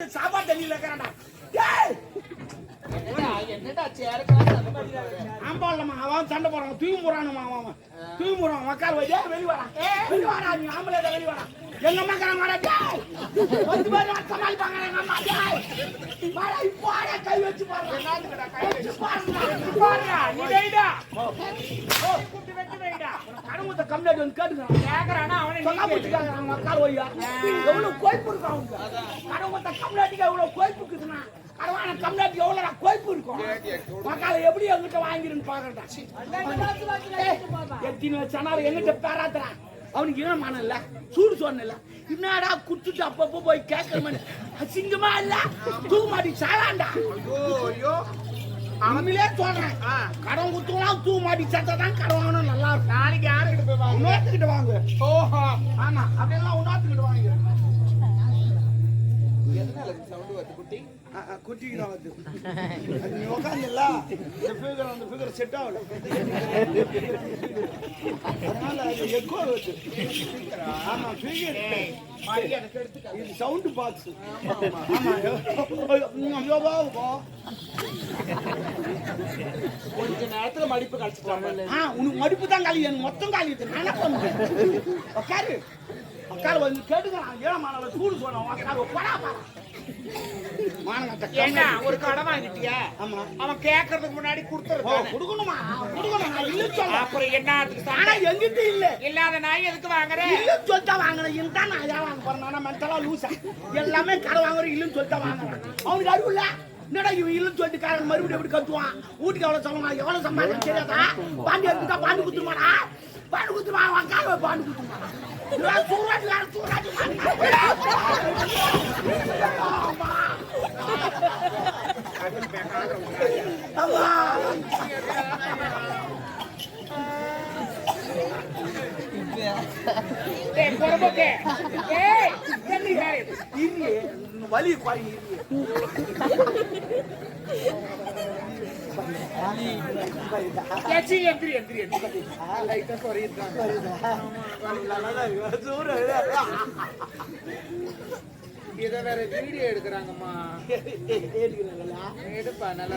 சாப்பாடு தண்ணியில இருக்கிறான்டா. என்னடா ஆம்பாளமா அவன் சண்டை போறான், தூக்கி போறானுமா அவன் தூக்கி போறான். மக்கள் வெளியே வெளியே வரான், வெளியே வரா, நீ ஆம்பளை வெளியே வரா. எங்க அம்மா கிளம்பி பத்து பேர் சமாளிப்பாங்க. எங்க அம்மா இப்போ கை வச்சு பாருங்க, கடவுத்த கம்ப்ளைண்ட் வந்து கேட்டுக்கிறான். மக்கள் ஒய்யா எவ்வளவு கோய்ப்பு இருக்கும் அவங்க. கடவுத்த கம்ப்ளைண்ட்டுக்கு எவ்வளவு கோய்ப்பு இருக்குதுன்னா கடவான கம்ப்ளைண்ட் எவ்வளவு கோய்ப்பு இருக்கும். மக்களை எப்படி எங்கிட்ட வாங்கிருன்னு பாக்குறா. எத்தனை வச்சானாலும் எங்கிட்ட பேராத்துறான். அவனுக்கு என்ன மனம் இல்ல, சூடு சொன்ன இல்ல. என்னடா குத்துட்டு அப்பப்போ போய் கேட்கற அசிங்கமா இல்ல, தூக்க மாட்டி சாலாண்டா. அவங்களே சொல்றேன், கடன் குத்துலாம் தூக்க மாட்டி சத்தான் கடன் வாங்கணும். நல்லா இருக்கும். நாளைக்கு யாருக்கிட்ட போய் வாங்க? இன்னொருத்துக்கிட்ட வாங்க. ஓஹோ ஆமா, அப்படியெல்லாம் இன்னொருத்துக்கிட்ட வாங்க. எதனால சவுண்ட் வருது குட்டி? குட்டிக்கு தான் வருது. நீ உட்காந்துல அந்த ஃபிகர் செட் ஆகல, அதனால அது எக்கோ வருது. ஆமா ஃபிகர் இது சவுண்ட் பாக்ஸ். கொஞ்ச நேரத்துல மடிப்பு கழிச்சுக்கலாம். உனக்கு மடிப்பு தான் காலி, எனக்கு மொத்தம் காலி. நானே பண்ணுவேன். உட்காரு உட்காரு வந்து கேட்டுக்கிறான். ஏழமான சூடு சொன்னான். உட்காரு போடா பாரு. ஒரு கடை வாங்கிட்டியா? ஆமா. அவன் கேட்கறதுக்கு முன்னாடி கொடுத்துருக்கான். கொடுக்கணுமா? கொடுக்கணும். அப்புறம் என்ன? ஆனா எங்கிட்ட இல்ல. இல்லாத நாய் எதுக்கு வாங்குறேன்? இல்லன்னு சொல்லிட்டா வாங்குறேன். இதுதான் நான் ஏன் வாங்க போறேன்? மென்டலா லூசா எல்லாமே கடை வாங்குறேன். இல்லன்னு சொல்லிட்டா வாங்குறேன். அவனுக்கு அறிவு இல்ல. என்னடா இவன் இல்லன்னு சொல்லிட்டு காரன் மறுபடியும் எப்படி கத்துவான்? வீட்டுக்கு எவ்வளவு சொல்லணும், எவ்வளவு சம்பாதிக்க தெரியாதா? பாண்டி எடுத்துட்டா பாண்டு குத்துமாடா, பாண்டு குத்துமா. அவன் கார பாண்டு குத்துமா. வலி குறை இத வேற வீடியோ எடுக்கிறாங்கம்மா. எடுப்பா நல்லா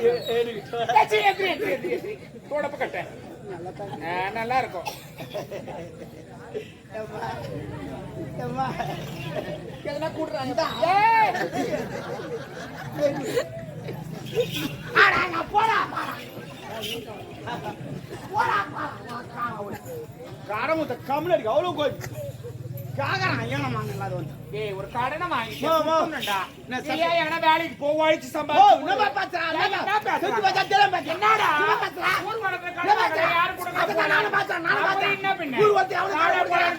தொடப்பு கட்ட நல்லா இருக்கும். எதனா கூடுறாங்க. காரமுத்த கம்முனடி அவ்வளவு கோய் காகறான். ஏனமா இல்லாத வந்து ஏய் ஒரு கடனை வாங்கிட்டா எங்கனா வேலைக்கு போவாய்ச்சு சம்பாதி. என்னமா பாத்துறா? என்னடா ஊர் வளர்ற கடை யாரு கொடுக்க? நானே பாத்துறேன். என்ன பின்ன ஊர் வந்து அவளை நானே போறேன்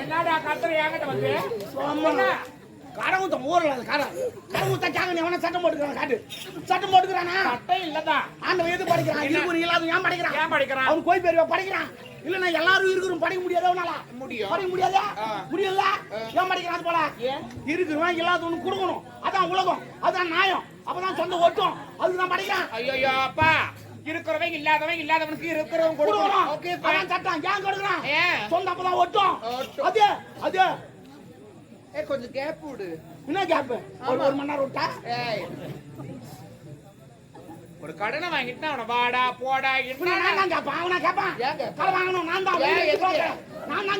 என்னடா கத்துற என்கிட்ட வந்து கடவுத்த ஊர்ல கடவுத்த கேங்க. எவனா சட்டம் போட்டுக்கிறான்? காட்டு சட்டம் போட்டுக்கிறானா? சட்டம் இல்லதான். ஆண்டவன் எது படிக்கிறான்? இருக்கு இல்லாத ஏன் படிக்கிறான்? ஏன் படிக்கிறான்? அவன் கோய் பேர் படிக்கிறான். இல்லன்னா எல்லாரும் இருக்கிறோம் படிக்க முடியாது. அவனால முடியும். படிக்க முடியாதா? முடியல. ஏன் படிக்கிறான்? போல இருக்கிறவன் இல்லாதவனுக்கு கொடுக்கணும். அதான் உலகம், அதான் நியாயம். அப்பதான் சொந்த ஓட்டும். அதுதான் படிக்கிறான். ஐயோ அப்பா, இருக்கிறவங்க இல்லாதவனுக்கு இருக்கிறவங்க கொடுக்கணும். ஓகே அதான் சட்டம். ஏன் கொடுக்குறான்? சொந்த அப்பதான் ஓட்டும். அது அது கொஞ்சம் கேப் விடு. என்ன கேப்? ஒரு மணி நேரம் விட்டா? ஒரு கடனை வாங்கிட்டு அவனை வாடா போடா நான் தான் கேட்பான். அவனா கேட்பான். கடை வாங்கணும் நான் தான்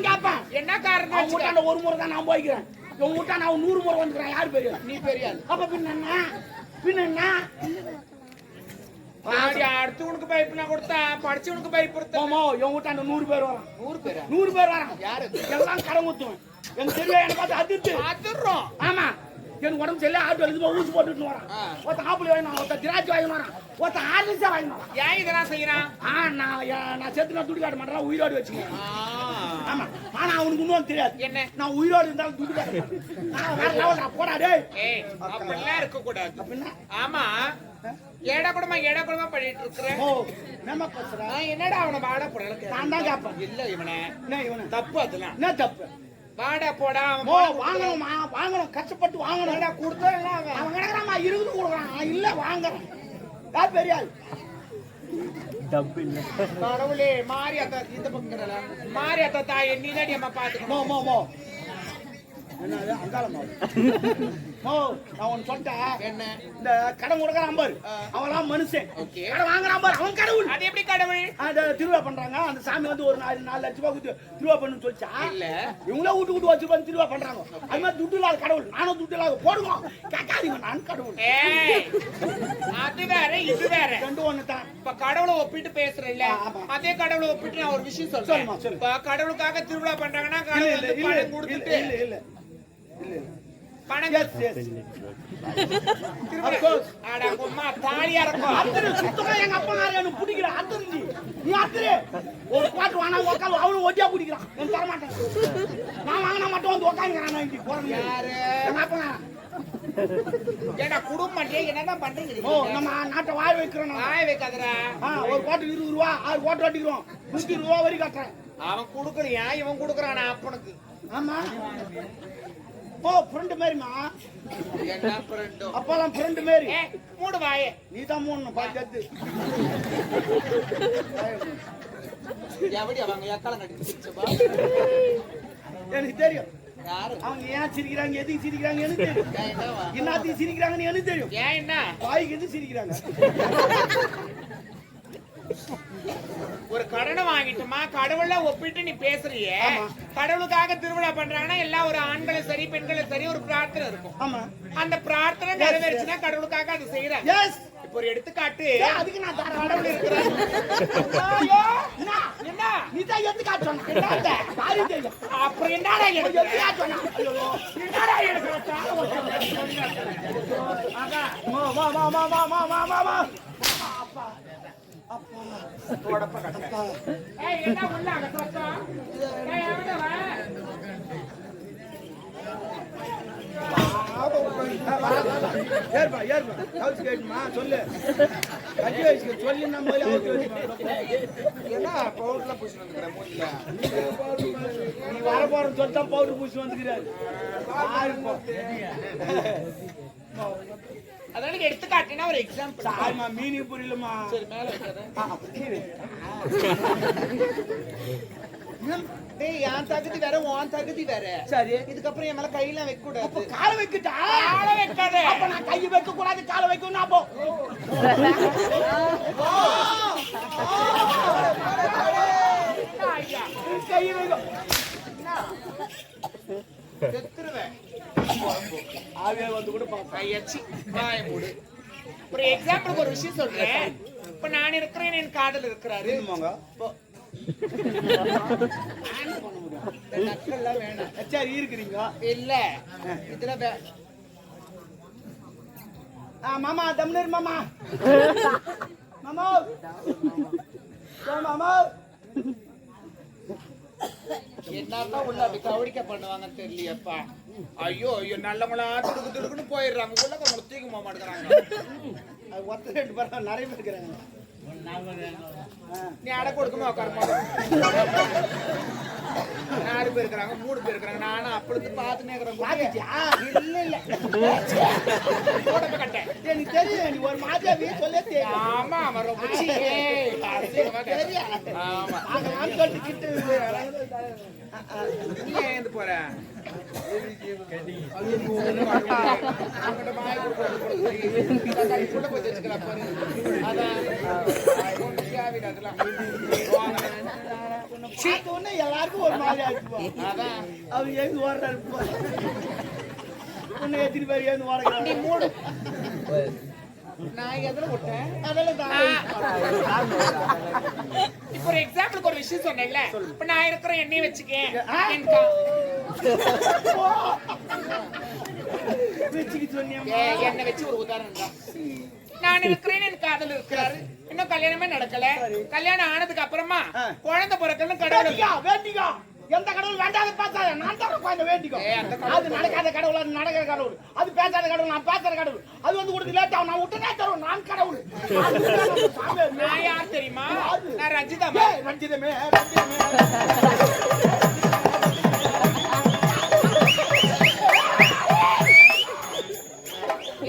கேட்பேன். என்ன காரணம்? அவங்க வீட்டாண்ட ஒரு முறை தான் நான் போய்க்கிறேன். உங்க வீட்டாண்ட அவன் 100 முறை வந்துக்கிறேன். யாரு பெரிய? நீ பெரிய. அப்ப பின்ன என்ன அடுத்தவனுக்கு பைப்புனா கொடுத்தா படிச்சவனுக்கு பைப் கொடுத்தோமோ. என் வீட்டாண்ட 100 பேர் வரான். 100 பேர் வரான். யாரு? எல்லாம் கடன் ஊத்துவேன். எனக்கு தெரியும். என்ன பார்த்து அதிர்றோம். ஆமா, எனக்கு உடம்பு சரியில்லை. ஆட்டோ எழுதி ஊசி போட்டுட்டு வரான். ஒருத்த ஆப்பிள் வாங்கினான், ஒருத்த திராட்சை வாங்கிட்டு வரான், ஒருத்த ஆர்லிஸா வாங்கினான். ஏன் இதெல்லாம் செய்யறான்? நான் செத்து நான் துடி காட்ட மாட்டேன், உயிரோடு வச்சுக்கேன். ஆமா, ஆனா அவனுக்கு இன்னும் தெரியாது. என்ன? நான் உயிரோடு இருந்தாலும் துடி காட்ட போடா. டேய் அப்படிலாம் இருக்க கூடாது. அப்படின்னா ஆமா, ஏடா கூடமா பண்ணிட்டு இருக்கிறேன். என்னடா அவனை வாடா போட? நான் தான் கேட்பேன். இல்ல இவனை தப்பு. அதெல்லாம் என்ன தப்பு? வாடா போடா. வாங்கணும் கஷ்டப்பட்டு வாங்கணும். கொடுத்தா அவன் கிடக்குறான். 20 கொடுக்குறான். இல்ல வாங்குறான். யார் பெரிய ஆள்? கடவுளே மாரியாத்தா இந்த பக்கம் மாரியாத்தா தாய் நீ தான் அம்மா பாத்துக்கணும். மோ மோ மோ என்னது அங்காளமா மோ நான் ஒன்னு சொல்லிட்டேன். என்ன இந்த கடன் கொடுக்கறான் பாரு அவன்லாம் மனுஷன். ஓகே. கடன் வாங்குறான் பாரு அவன் கடவுள். அது எப்படி கடவுள்? அந்த திருவிழா பண்றாங்க அந்த சாமி வந்து ஒரு 4 லட்சம் ரூபாய் கொடுத்து திருவிழா பண்ணு சொல்லிச்சா இல்ல இவங்களே விட்டு வச்சு பண்ணி திருவிழா பண்றாங்க. அது மாதிரி துட்டு இல்லாத கடவுள் நானும் துட்டு இல்லாத போடுவோம் கேட்காதீங்க நான் கடவுள். ஏய் அது வேற இது வேற ரெண்டும் ஒண்ணு தான். இப்ப கடவுளை ஒப்பிட்டு பேசுறேன்ல ஆமா. அதே கடவுளை ஒப்பிட்டு நான் ஒரு விஷயம் சொல்றேன். சொல்லுமா, சொல்லு. இப்ப கடவுளுக்காக திருவிழா பண்றாங்கன்னா இல்ல கடவுள் இல்ல வந்து பணம் கொடுத்துட்டு இல்ல இல்ல இல்ல பணம் எஸ் எஸ் திருவிழா Of course. அட அம்மா தாலியா இருக்கும். அத்தனை சுத்தமா எங்க அப்பா கார எனக்கு பிடிக்கிற அத்தனை நீ அத்தனை ஒரு பாட்டு வாங்க உட்காந்து அவனும் ஒட்டியா பிடிக்கிறான் நான் தர மாட்டேன். நான் வாங்கினா மட்டும் வந்து உட்காந்துக்கிறான் நான் இங்க போறேன் யாரு எங்க அப்பா ஏடா குடும்பம் என்னதான் பண்றீங்க? ஓ நம்ம நாட்டை வாய் வைக்கிறோம் நம்ம. வாய வைக்காதடா. ஒரு கோட்டு 20 ரூபா 6 கோட்டு அடிக்கிறோம் 120 ரூபா வரி கட்டுறேன். அவன் குடுக்கலையா இவன் குடுக்கறானா அப்பனுக்கு? ஆமா ஓ ஃப்ரெண்ட் மாதிரிமா என்ன ஃப்ரெண்டோ? அப்பெல்லாம் ஃப்ரெண்ட் மாதிரி ஏ மூடு வாயே. நீ தான் மூணு பாத்து எவடி அவங்க எக்கால நடிச்சிச்சப்பா? எனக்கு தெரியும் யாரு அவங்க ஏன் சிரிக்கிறாங்க எதுக்கு சிரிக்கிறாங்க எனக்கு தெரியும். என்னவா என்னத்தையும் சிரிக்கிறாங்கன்னு எனக்கு தெரியும். ஏன் என்ன வாய்க்கு எது சிரிக்கிறாங்க. ஒரு கடனை வாங்கிட்டுமா கடவுள ஒப்பிட்டு நீ பேசுறியே. ஆமா. கடவுளுக்காக திருவிழா பண்றாங்கன்னா எல்லாம் ஒரு ஆண்களும் சரி பெண்களும் சரி ஒரு பிரார்த்தனை இருக்கும். ஆமா அந்த பிரார்த்தனை நிறைவேறுச்சுன்னா கடவுளுக்காக அது செய்யறாங்க. எஸ் இப்போ ஒரு எடுத்துக்காட்டு அதுக்கு நான் தர கடவுள் இருக்கிறார். ஐயோ என்ன என்ன நீ தான் எது காட்டணும் என்னடா காரி தெரியும் அப்புறம் என்னடா எது எனக்கு காட்டணும் ஐயோ என்னடா எனக்கு ஆகா மா மா மா மா மா மா மா மா மா அப்பா அப்பா தோடப்ப கட்ட. ஏய் என்ன உள்ள அங்க சத்தம்? ஏய் எவட வா? ஏர்பா ஏர்பா ஹவுஸ் கேட்மா சொல்லு கட்டி வச்சு சொல்லி நம்ம ஹவுஸ் என்ன பவுடர்ல பூசி வந்துக்கற மூஞ்சில? நீ வர போறன்னு சொல்லிட்டா பவுடர் பூசி வந்துக்கிறாரு ஆயிருப்போம். அதான எடுத்துக்காட்டினா ஒரு எக்ஸாம்பிள். சாரிமா மீனிங் புரியலமா. சரி மேல வைக்கிறேன். டேய் யான் தகுதி வேற உன் தகுதி வேற. சரி இதுக்கு அப்புறம் என் மேல கையெல்லாம் வைக்க கூடாது. அப்ப காலை வைக்கட்டா காலை வைக்காத. அப்ப நான் கை வைக்க கூடாது காலை வைக்கணும் அப்போ ஐயா கை வைக்கும் செத்துருவேன். ஆவியா வந்து கூட பாப்பா கையச்சி வாய மூடு. ஒரு எக்ஸாம்பிளுக்கு ஒரு விஷயம் சொல்றேன். இப்ப நான் இருக்கிறேன் என் காதல் இருக்கிறாரு. என்னமாங்க நக்கல்லாம் வேணாம். சரி இருக்கிறீங்க இல்ல இதுல மாமா தம்னர் மாமா மாமா மாமா என்னதான் உள்ள அப்படி கவடிக்க பண்ணுவாங்கன்னு தெரியலையப்பா. ஐயோ ஐயோ நல்லவங்களா துடுக்கு துடுக்குன்னு போயிடுறாங்க. உள்ள கொஞ்சம் தூக்கி போக மாட்டேங்கிறாங்க. அது ஒருத்தர் ரெண்டு பேரும் நிறைய பேர் இருக்கிறாங்க. நீ அடை கொடுக்கமா உட்காரமா? 4 பேர் இருக்கிறாங்க 3 பேர் இருக்கிறாங்க. நானும் அப்படி பார்த்துனே இருக்கிறேன். இல்ல இல்ல போடப்ப கட்டேன். எனக்கு தெரியும் நீ ஒரு மாதிரி சொல்ல தெரியும். ஆமா அவன் ரொம்ப ஆமா நான் சொல்லிட்டு கிட்ட நீ ஏந்து போற? எல்லாருக்கும் ஒரு மாதிரி ஆயிடுச்சு. அவங்க எழுந்து ஓடுறாரு உன்னை எத்தனை பேர் எழுந்து ஓடுறாங்க. நீ மூடு. நான் எதுல விட்டேன்? இப்ப ஒரு எக்ஸாம்பிளுக்கு ஒரு விஷயம் சொன்னேன்ல. இப்ப நான் இருக்கிற எண்ணெய் வச்சுக்கேன். எண்ணெய் வச்சு ஒரு உதாரணம் தான். நான் இருக்கிறேன் என் காதல் இருக்கிறாரு. இன்னும் கல்யாணமே நடக்கல. கல்யாணம் ஆனதுக்கு அப்புறமா குழந்தை பிறக்கணும் கடவுள் வேண்டிக்கோ. எந்த கடவுள் வேண்டாத பேசாத நான் தான் குழந்தை வேண்டிக்கோ. அது நடக்காத கடவுள் அது நடக்கிற கடவுள். அது பேசாத கடவுள் நான் பேசுற கடவுள். அது வந்து கொடுத்து லேட் ஆகும் நான் விட்டுனே தருவேன் நான் கடவுள். நான் யார் தெரியுமா? நான் ரஞ்சிதா. ரஞ்சிதமே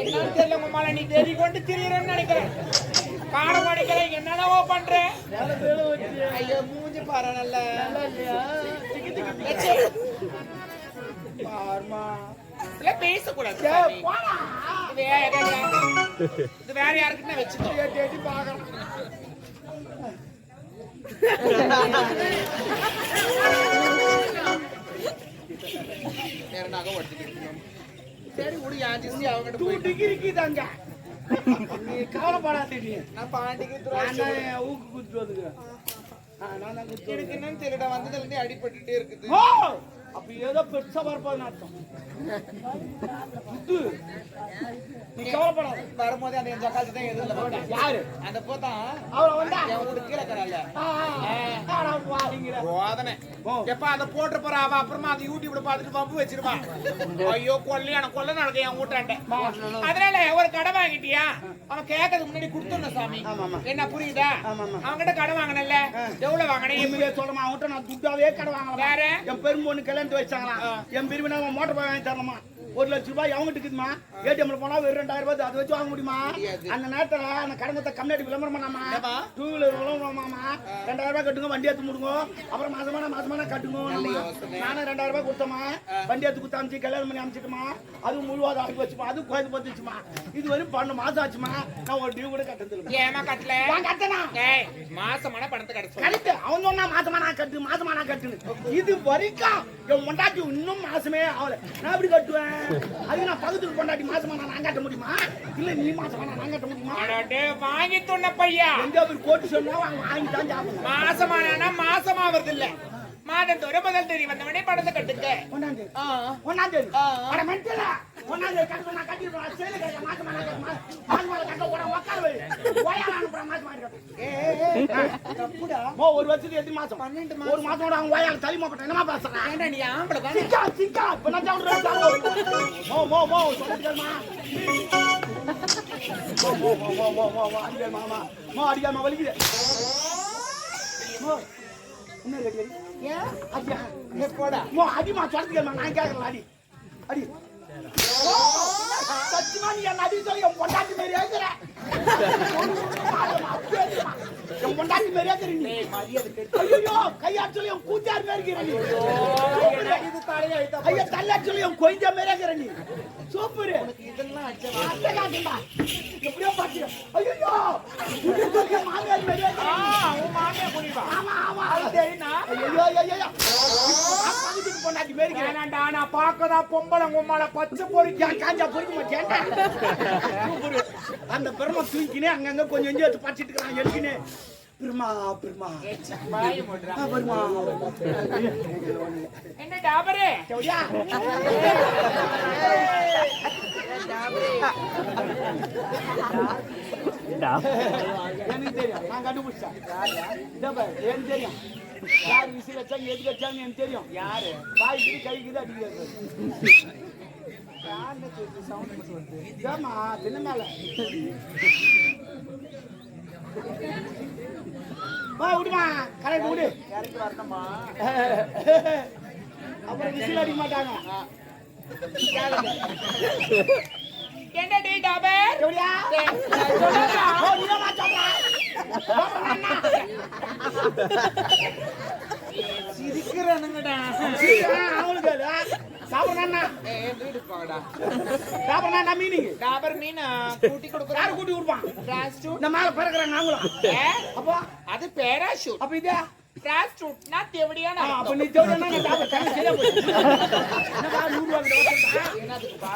என்னன்னு தெரியல உங்க மேல நீ தேடி கொண்டு திரியறன்னு நினைக்கிறேன். பாடம் படிக்கிறேன் என்னென்னவோ பண்றேன். வர நல்ல நல்லா இல்லையா பாருமா பேசக்கூடாது போடா இது வேற யாருக்குன்னா வச்சுக்கோ தேடி பார்க்கலாம் நேரனாக ஒட்டிக்கிட்டு சரி விடு யாஞ்சி அவங்க 2 டிகிரிக்கு தாங்க நீ கவலைப்படாதே நீ நான் பாண்டிக்கு நான் ஊக்கு குத்து வந்துக்கிறேன் நான் தான் குத்து எனக்கு என்னன்னு தெரியல வந்ததுல இருந்து அடிபட்டுட்டே இருக்குது ஓ அப்ப ஏதோ பெருசா வரப்போகுதுன்னு அர்த்தம் குத்து நீ கவலைப்படாத வரும்போது அந்த என் காசு தான் எதுல போட்டேன் யாரு அந்த போதான் அவள வந்தா என் வீட்டு கீழே கரால வாங்கிற போதனை எப்ப அதை போட்டு போற அவ அப்புறமா அந்த யூடியூப்ல பாத்துட்டு பம்பு வச்சிருவான் ஐயோ கொல்லையான கொல்ல நடக்க என் வீட்டாண்ட அதனால ஒரு கடை வாங்கிட்டியா அவன் கேட்கறதுக்கு முன்னாடி கொடுத்துடணும் சாமி என்ன புரியுதா அவன் கிட்ட கடை வாங்கினல எவ்வளவு வாங்கினேன் சொல்லுமா அவன்கிட்ட நான் துட்டாவே கடை வாங்கலாம் வேற என் பெரும்பொண்ணு கல்யாணத்து வச்சாங்களா என் பிரிவினா மோட்டர் பைக் வாங்கி தரணுமா 1 லட்சம் ரூபாய் அவங்ககிட்ட இருக்குமா ஏடிஎம்ல போனா வெறும் 2000 ரூபாய் அதை வச்சு வாங்க முடியுமா அந்த நேரத்துல அந்த கடங்கத்தை கம்மியாடி விளம்பரம் பண்ணாமா 2 வீலர் விளம்பரமாமா 2000 ரூபாய் கட்டுங்க வண்டி எடுத்து முடுங்க அப்புறம் மாசமான கட்டுங்க நானும் 2000 ரூபாய் கொடுத்தோமா வண்டி எடுத்து குத்து அமிச்சு கல்யாணம் பண்ணி அமிச்சிட்டுமா அது முழுவாத ஆகி வச்சுமா அது கோயில் பத்துச்சுமா இது வரையும் 12 மாசம் ஆச்சுமா நான் ஒரு டியூ கூட கட்டது ஏமா கட்டல கட்டனா மாசமான பணத்தை கட்ட கரெக்ட் அவன் சொன்னா மாசமான கட்டுன்னு இது வரைக்கும் என் முண்டாட்டி இன்னும் மாசமே ஆகல நான் எப்படி கட்டுவேன் அது நான் பக்கத்துக்கு கொண்டாடி மாசமான நான் கட்ட முடியுமா இல்ல நீ மாசமான நான் கட்ட முடியுமா வாங்கி சொன்ன பையா எங்க போய் கோட்டு சொன்னா வாங்கி தான் சாப்பிடணும் மாசமான மாசமா வருது இல்ல மாதத்தோட முதல் தேதி வந்தவனே பணத்தை கட்டுங்க ஒன்னாம் தேதி அட மென்டலா ஒன்னாம் தேதி கட்ட நான் கட்டிடுறேன் சேல கட்ட மாசமான கட்ட போற உட்கார வை போயால அனுப்புற மாசமான தப்புடா ஒரு வருஷத்துக்கு எத்தனை மாசம் 12 மாசம் ஒரு மாசம் கூட அவன் ஓயால தலிமா பட்ட என்னமா பேசுறேன் ஏண்டா நீ ஆம்பள தானே சிக்கா இப்ப நான் சொல்றேன் மோ சொல்லுங்கம்மா மோ அடிக்கமா வலிக்குது என்ன கேக்குறீ ஏன் அடியா நீ போடா மோ அடிமா சொல்லுங்கம்மா நான் கேக்குறேன் அடி சத்தியமா நீ என்ன அடி சொல்லி என் பொண்டாட்டி மாதிரி ஏக்குற என் பொண்டாட்டி மாதிரி ஏக்குற நீ ஐயோ கையாட் சொல்லி என் கூத்தார் மாதிரி இருக்கிற நீ இது தலைய ஐயா தள்ளாட் சொல்லி என் கொய்ஞ்சா மாதிரி இருக்கிற நீ சூப்பர் இதெல்லாம் அச்சமா எப்படியோ பாத்தியா ஐயோ இது மாமியார் மாதிரி அவன் மாமியார் புரிவா ஆமா தெரியுனா ஐயோ பக்கத்துக்கு பொண்டாட்டி மாதிரி ஏனாண்டா நான் பாக்கதா பொம்பளை உம்மால பச்சை பொறிக்கா காஞ்சா பொறிக்க மாட்டேன்டா அந்த பெருமை தூக்கினே அங்கங்க கொஞ்சம் கொஞ்சம் எடுத்து பச்சிட்டு இருக்கான் எழுக்கினே பெருமா என்ன டாபரே செவடியா எனக்கு தெரியும் நான் கண்டுபிடிச்சேன் எனக்கு தெரியும் யார் விசி வச்சாங்க எதுக்கு வச்சாங்க எனக்கு தெரியும் யாரு வாய்க்கு கைக்குது அடிக்கிறது ஏமா தின்ன மேல வா விடுமா கரெக்ட் விடு யாருக்கு வரணுமா அப்புறம் விசில் அடிக்க மாட்டாங்க என்ன டே டாபர் எப்படியா சொல்லுடா ஓ நீமா சொல்றா சிரிக்கறானுங்கடா அவங்களுக்கு சாப்பிடறனா வீடு போடா சாப்பிடறனா மீனிங் டாபர் மீன் கூட்டி கொடுக்குற யார் கூட்டி கொடுப்பான் பிளாஸ்டிக் இந்த மேல பறக்குறாங்க நாங்களும் அப்போ அது பேராஷூட் அப்ப இதே பிளாஸ்டிக் நான் தேவடியான அப்ப நீ தேவடியான நான் டாபர் கண்ணு சரியா போய் என்னடா 100 ரூபாய் கொடுத்தா என்னதுக்குப்பா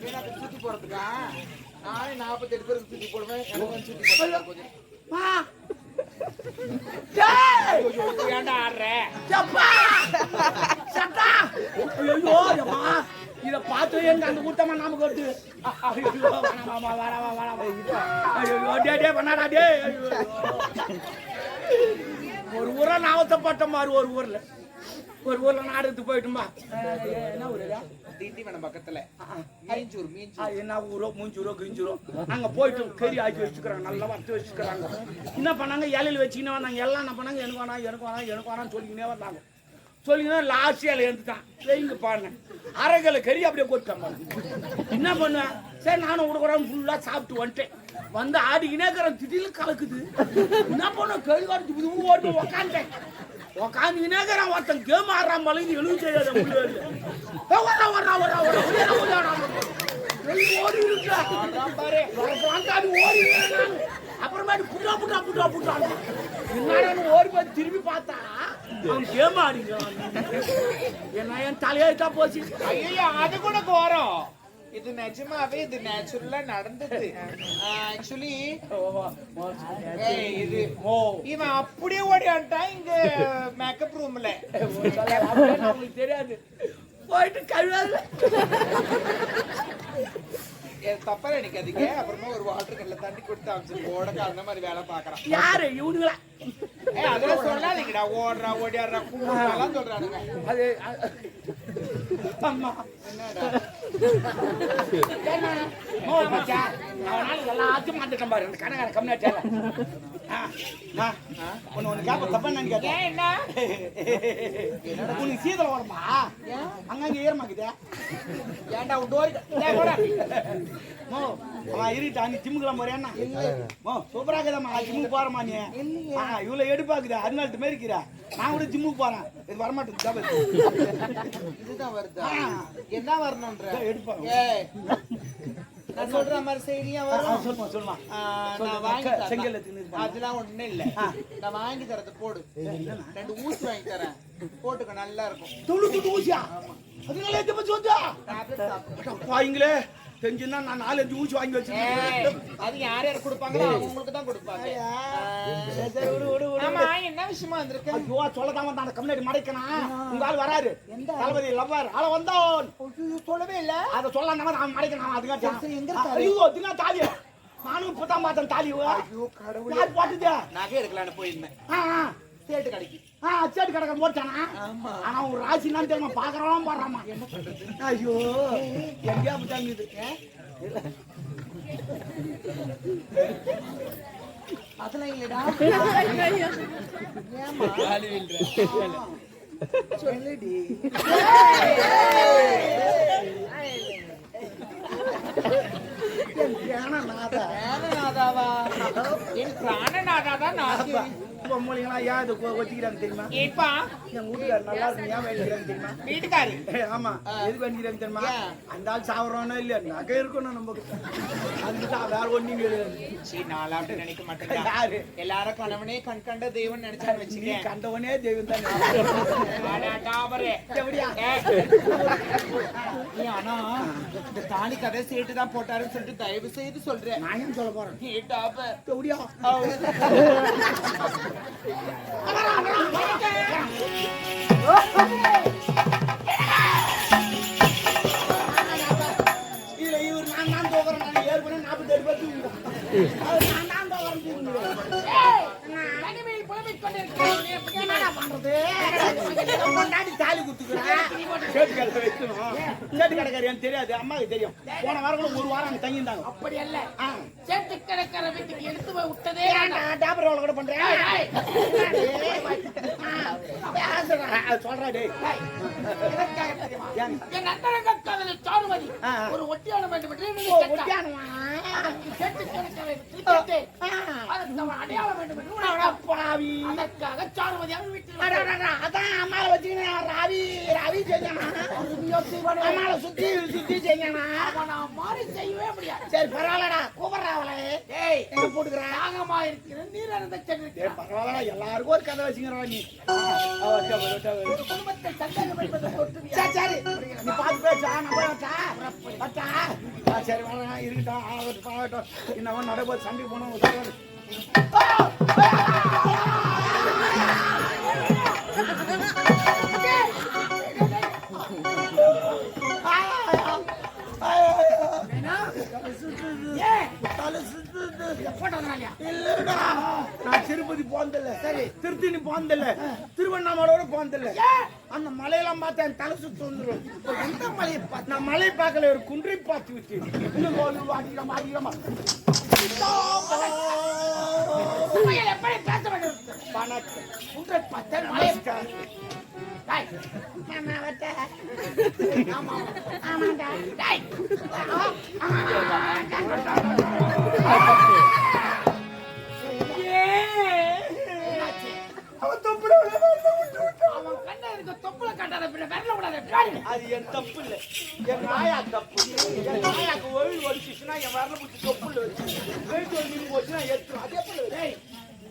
எனக்கு சுத்தி போறதுக்கா நானே 48 பேருக்கு சுத்தி போடுவேன் எனக்கு சுத்தி போடுறது வா டேய் ஏன்டா ஆடுற சப்பா சட்டா ஐயோ அம்மா இத பார்த்து எனக்கு அந்த கூட்டமா நமக்கு வருது ஐயோ மாமா வரவா ஐயோ டேய் பண்ணாடா டேய் ஒரு ஊரா நாவத்தப்பட்ட மாதிரி ஒரு ஊர்ல நாடுத்து போயிட்டுமா என்ன ஊருடா திண்டிவனம் பக்கத்துல மீஞ்சூர் என்ன ஊரோ மூஞ்சூரோ கிஞ்சூரோ அங்க போயிட்டு கறி ஆக்கி வச்சுக்கிறாங்க நல்லா வறுத்து வச்சுக்கிறாங்க என்ன பண்ணாங்க இலையில வச்சுக்கினே வந்தாங்க எல்லாம் என்ன பண்ணாங்க எனக்கு வேணாம்னு சொல்லிக்கினே வந்தாங்க சொல்லிங்கன்னா லாஸ்ட் இலை எடுத்துட்டான் வைங்க பாருங்க அரைக்கலை கறி அப்படியே கொட்டாங்க என்ன பண்ணுவேன் சரி நானும் விடுக்குறேன் ஃபுல்லா சாப்பிட்டு வந்துட்டேன் வந்து ஆடிக்கினே இருக்கிற திடீர்னு கலக்குது. என்ன பண்ண கேள்வி காட்டு ஓட்டு உக்காந்தேன். உக்காந்துக்கினே இருக்கிறான் ஒருத்தன் கேம் ஆடுறான் மலைக்கு எழுதி செய்யாத ஓடி இருக்கா ஓடி அப்புறமேட்டு புட்டா புட்டா புட்டா புட்டான் என்ன ஓடி போய் திரும்பி பார்த்தா அவன் கேம் ஆடிக்கிறான். என்ன என் தலையாயிட்டா போச்சு. ஐயோ அது கூட கோரம். இது நிஜமாவே இது நேச்சுரலா நடந்தது. ஆக்சுவலி இது இவன் அப்படியே ஓடியான்ட்டான் இங்க மேக்கப் ரூம்ல. நமக்கு தெரியாது போயிட்டு கழுவாது தப்பா நினைக்காதீங்க. அப்புறமா ஒரு வாட்டர் கல்ல தண்ணி கொடுத்து அமைச்சு ஓடக்க அந்த மாதிரி வேலை பாக்குறான். யாரு இவனுங்களா? அதெல்லாம் சொல்லாதீங்கடா. ஓடுறா ஓடியாடுறா கூப்பிடலாம் சொல்றானுங்க. அது அம்மா எல்லாத்தையும் மாத்திட்டேன் பாரு. கணக்கார கம்மியாச்சால ஒண்ணு கேப்ப தப்பா நினைக்காத. என்ன உனக்கு சீதளம் வருமா? அங்கங்க ஈரமாக்குதே. ஏன்டா டோரி இருட்டா நீ ஜிம்முக்குலாம் போறியா? சூப்பரா இருக்குதாம்மா. ஜிம்முக்கு போறமா நீ? இவ்வளவு எடுப்பாக்குதா? அதனால மாரி இருக்கிற. நான் கூட ஜிம்முக்கு போறேன். இது வரமாட்டேன். இதுதான் வருதா? என்ன வரணும்ன்ற எடுப்பாங்க. நான் சொல்ற மாதிரி செய்தியா வரும். சொல்லுமா சொல்லுமா. நான் வாங்கி செங்கல் அதெல்லாம் ஒண்ணு இல்ல. நான் வாங்கி தரது போடு. 2 ஊசி வாங்கி தரேன். போட்டுக்க நல்லா இருக்கும். தொண்ணூத்தி ஊசியா? அதனால எது பத்தி சொல்றா? பாயிங்களே தெரிஞ்சுன்னா நான் 4-5 ஊசி வாங்கி வச்சிருக்கேன். அது யார் யார் கொடுப்பாங்களோ அவங்களுக்கு தான் கொடுப்பாங்க. ஆமா என்ன விஷயமா வந்திருக்கு? ஐயோ சொல்லதான் வந்தான். கம்யூனிட்டி மடைக்கனா உங்க ஆள் வராரு. தளபதி லவ்வர் ஆள வந்தான். சொல்லவே இல்ல. அத சொல்லலாம் அவன் மடைக்கனா. அதுக்கு எங்க இருக்காரு? ஐயோ தினா தாலி. நானும் இப்பதான் பார்த்தேன் தாலி. ஐயோ கடவுளே. யார் போட்டுதே? நகை எடுக்கலாம்னு போயிருந்தேன். சேட்டு கடைக்கு. சேட்டு கடைக்கு போட்டானா? ஆனா ஒரு ராசி நான் தெரியுமா பாக்குறவன் போடுறாமா. என்ன பண்றது? ஐயோ எங்கயா போட்டாங்க. அதெல்லாம் இல்லடா. சொல்லுடி. பிராணநாதாவா? என் பிராணநாதாதான் நான். பொம்மலிங்களா ஏன் இது வச்சுக்கிறாங்க தெரியுமா? ஏப்பா என் வீட்டுக்காரர் நல்லா இருக்கு ஏன் வேண்டிக்கிறாங்க தெரியுமா? வீட்டுக்காரு ஆமா எதுக்கு வேண்டிக்கிறாங்க தெரியுமா? அந்த ஆள் சாவறானோ இல்லையா நகை இருக்கணும் நமக்கு. அதுதான் வேற ஒண்ணும் கிடையாது. சரி நாளா அப்படி நினைக்க மாட்டேன். யாரு எல்லாரும் கணவனே கண் கண்ட தெய்வம் நினைச்சான்னு வச்சுக்க. கண்டவனே தெய்வம் தான். எப்படியா? ஆனா இந்த தாலி கதை சேட்டு தான் போட்டாருன்னு சொல்லிட்டு தயவு செய்து சொல்றேன். நான் ஏன் சொல்ல போறேன்? எப்படியா இதுல இவர் நான் தான் தோக்குறேன். நான் ஏற்கனவே 47 பேர் தூங்கிட்டேன். நான் தான் தாலி குடுத்துக்கிறேன். சேட்டு கடைக்காரன் தெரியாது. அம்மாவுக்கு தெரியும். போன வாரம் ஒரு வாரம் அங்க தங்கியிருந்தாங்க. அப்படி அல்ல. சேட்டு கடைக்கார வீட்டுக்கு எடுத்து போய் விட்டதே டாபர் ரோல கூட பண்றேன். சொல்றா டேய். என் அந்தரங்க காதலி சாருமதி ஒரு ஒட்டியானம் வேண்டும் என்று ஒட்டியானமா? சேட்டு கடைக்கார வீட்டுக்கு அடையாளம் வேண்டும் என்று பாவி. அதற்காக சாருமதி அவன் வீட்டில் அதான் அம்மாவை வச்சுக்கினேன். ராவி ராவி செஞ்சானா? அம்மாவை சுத்தி சுத்தி செஞ்சானா? அவனை மாறி செய்யவே முடியாது. சரி பரவாயில்லடா கூப்பிடுறா அவளை. ஏய் என்ன போட்டுக்கிறேன்? நாகமா இருக்கிற நீர் அந்த சென்று பரவாயில்ல எல்லாருக்கும் ஒரு கதை வச்சுக்கிறவா நீ. ஒரு குடும்பத்தை சந்தேகம் என்பதை ஒட்டு சரி நீ பார்த்து பேசா. நம்ம சரி இருக்கட்டும் ஆகட்டும். இன்னும் நடைபோது சண்டைக்கு போனோம். இல்லடா நான் திருப்பதி போனதில்ல. சரி திருத்தணி போனதில்ல. திருவண்ணாமலையோட போனதில்ல. அந்த மலையெல்லாம் பார்த்தா என் தலை சுத்து வந்துடும். எந்த மலையை பார்த்து? நான் மலையை பார்க்கல. ஒரு குன்றை பார்த்து விட்டு அதிகமா எப்படி பேச வேண்டும்? குன்றை பார்த்தேன் மலை ஆமாண்டா அவன் தொப்புல அவன் கண்ணை இருக்க தொப்புல காட்டாத பின்ன விரல விடாத பின்னாடி. அது என் தப்பு இல்ல, என் நாயா தப்பு. என் நாயாக்கு ஒழுங்கு வலிச்சுச்சுன்னா என் வரல பிடிச்சி தொப்புல வச்சு வெயிட் ஒரு மீன் போச்சுன்னா எடுத்துரும். அதே போல டேய்,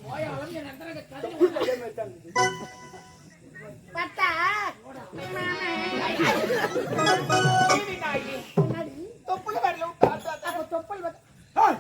போயா வந்து என் அந்தரங்க கதை தொப்புல அதே மாதிரி தான் இருக்குது. பட்டா. சீனி நாயி. தொப்புல வரல விட்டு அப்ப தொப்பல் வந்து ஏய்,